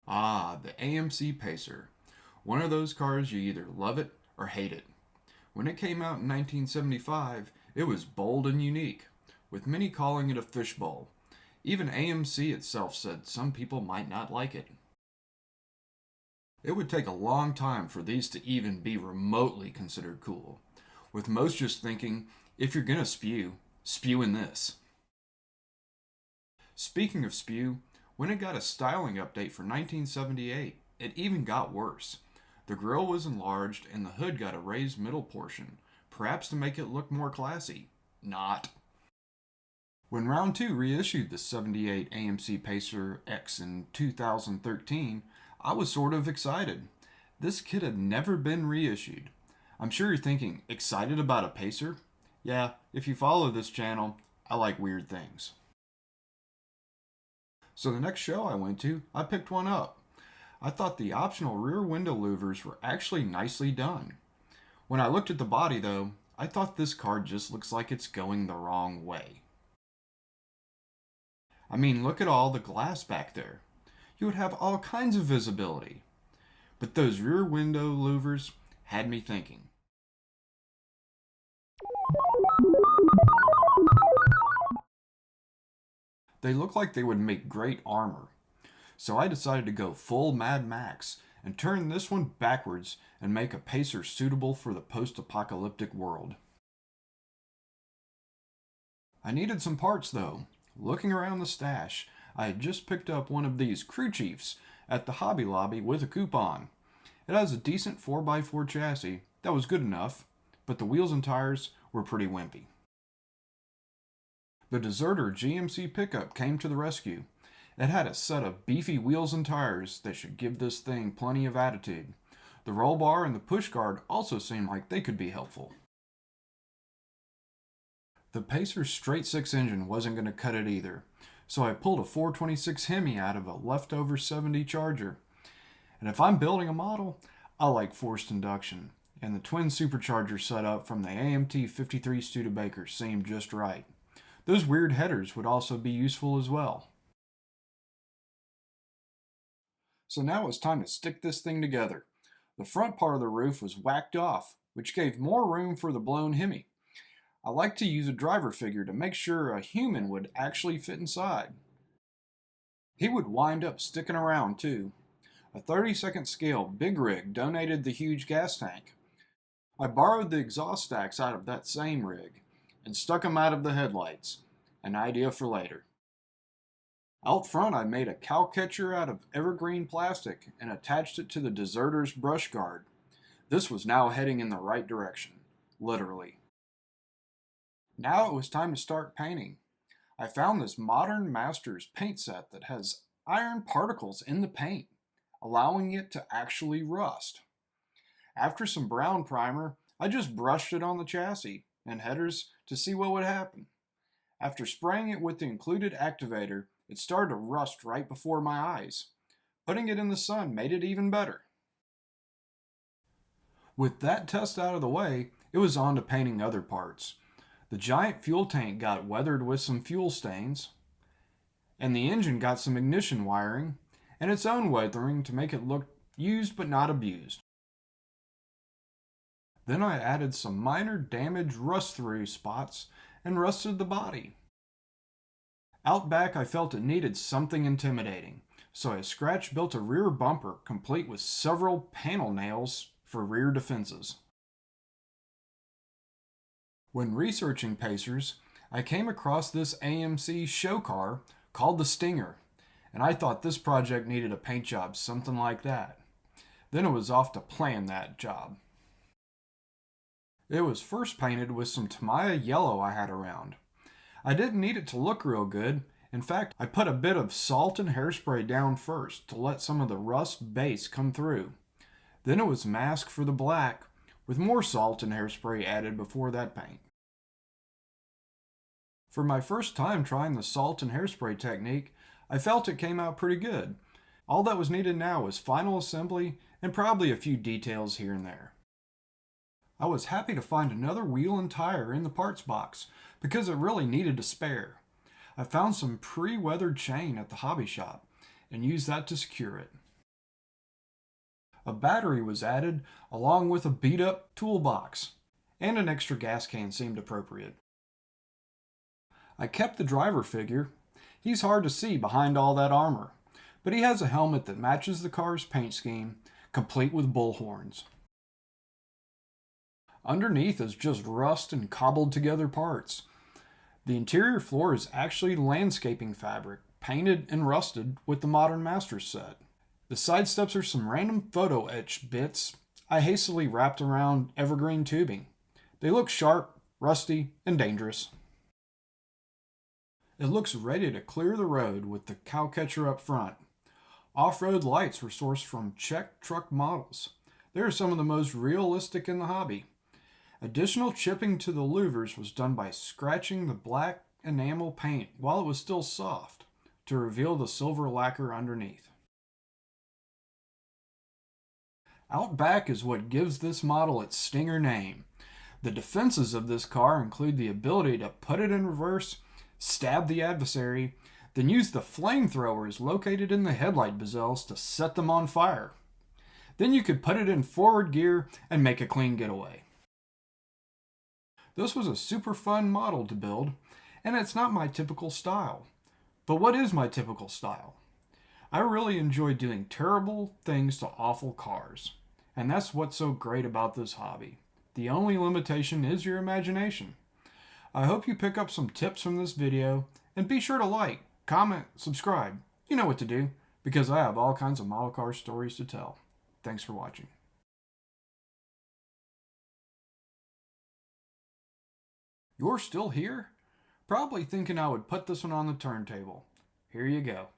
Ah, the AMC Pacer. One of those cars you either love it or hate it. When it came out in 1975, it was bold and unique, with many calling it a fishbowl. Even AMC itself said some people might not like it. It would take a long time for these to even be remotely considered cool, with most just thinking, if you're gonna spew, spew in this. Speaking of spew, when it got a styling update for 1978, it even got worse. The grille was enlarged and the hood got a raised middle portion, perhaps to make it look more classy. Not. When Round 2 reissued the 78 AMC Pacer X in 2013, I was sort of excited. This kit had never been reissued. I'm sure you're thinking, excited about a Pacer? Yeah, if you follow this channel, I like weird things. So the next show I went to, I picked one up. I thought the optional rear window louvers were actually nicely done. When I looked at the body though, I thought this car just looks like it's going the wrong way. I mean, look at all the glass back there. You would have all kinds of visibility. But those rear window louvers had me thinking. They look like they would make great armor. So I decided to go full Mad Max and turn this one backwards and make a Pacer suitable for the post-apocalyptic world. I needed some parts though. Looking around the stash, I had just picked up one of these crew chiefs at the Hobby Lobby with a coupon. It has a decent 4x4 chassis that was good enough, but the wheels and tires were pretty wimpy. The Deserter GMC pickup came to the rescue. It had a set of beefy wheels and tires that should give this thing plenty of attitude. The roll bar and the push guard also seemed like they could be helpful. The Pacer's straight 6 engine wasn't going to cut it either, so I pulled a 426 Hemi out of a leftover 70 Charger. And if I'm building a model, I like forced induction, and the twin supercharger setup from the AMT 53 Studebaker seemed just right. Those weird headers would also be useful as well. So now it's time to stick this thing together. The front part of the roof was whacked off, which gave more room for the blown Hemi. I like to use a driver figure to make sure a human would actually fit inside. He would wind up sticking around too. A 32nd scale big rig donated the huge gas tank. I borrowed the exhaust stacks out of that same rig and stuck them out of the headlights. An idea for later. Out front I made a cow catcher out of evergreen plastic and attached it to the Deserter's brush guard. This was now heading in the right direction, literally. Now it was time to start painting. I found this Modern Masters paint set that has iron particles in the paint, allowing it to actually rust. After some brown primer, I just brushed it on the chassis and headers to see what would happen. After spraying it with the included activator, it started to rust right before my eyes. Putting it in the sun made it even better. With that test out of the way, it was on to painting other parts. The giant fuel tank got weathered with some fuel stains, and the engine got some ignition wiring and its own weathering to make it look used but not abused. Then I added some minor damage rust-through spots and rusted the body. Out back I felt it needed something intimidating, so I scratch-built a rear bumper complete with several panel nails for rear defenses. When researching Pacers, I came across this AMC show car called the Stinger, and I thought this project needed a paint job something like that. Then it was off to plan that job. It was first painted with some Tamiya yellow I had around. I didn't need it to look real good. In fact, I put a bit of salt and hairspray down first to let some of the rust base come through. Then it was masked for the black, with more salt and hairspray added before that paint. For my first time trying the salt and hairspray technique, I felt it came out pretty good. All that was needed now was final assembly and probably a few details here and there. I was happy to find another wheel and tire in the parts box because it really needed a spare. I found some pre-weathered chain at the hobby shop and used that to secure it. A battery was added along with a beat up toolbox, and an extra gas can seemed appropriate. I kept the driver figure. He's hard to see behind all that armor, but he has a helmet that matches the car's paint scheme, complete with bull horns. Underneath is just rust and cobbled together parts. The interior floor is actually landscaping fabric, painted and rusted with the modern Masters set. The side steps are some random photo etched bits I hastily wrapped around evergreen tubing. They look sharp, rusty, and dangerous. It looks ready to clear the road with the cowcatcher up front. Off-road lights were sourced from Czech truck models. They are some of the most realistic in the hobby. Additional chipping to the louvers was done by scratching the black enamel paint while it was still soft to reveal the silver lacquer underneath. Out back is what gives this model its stinger name. The defenses of this car include the ability to put it in reverse, stab the adversary, then use the flamethrowers located in the headlight bezels to set them on fire. Then you could put it in forward gear and make a clean getaway. This was a super fun model to build, and it's not my typical style. But what is my typical style? I really enjoy doing terrible things to awful cars, and that's what's so great about this hobby. The only limitation is your imagination. I hope you pick up some tips from this video, and be sure to like, comment, subscribe. You know what to do, because I have all kinds of model car stories to tell. Thanks for watching. You're still here? Probably thinking I would put this one on the turntable. Here you go.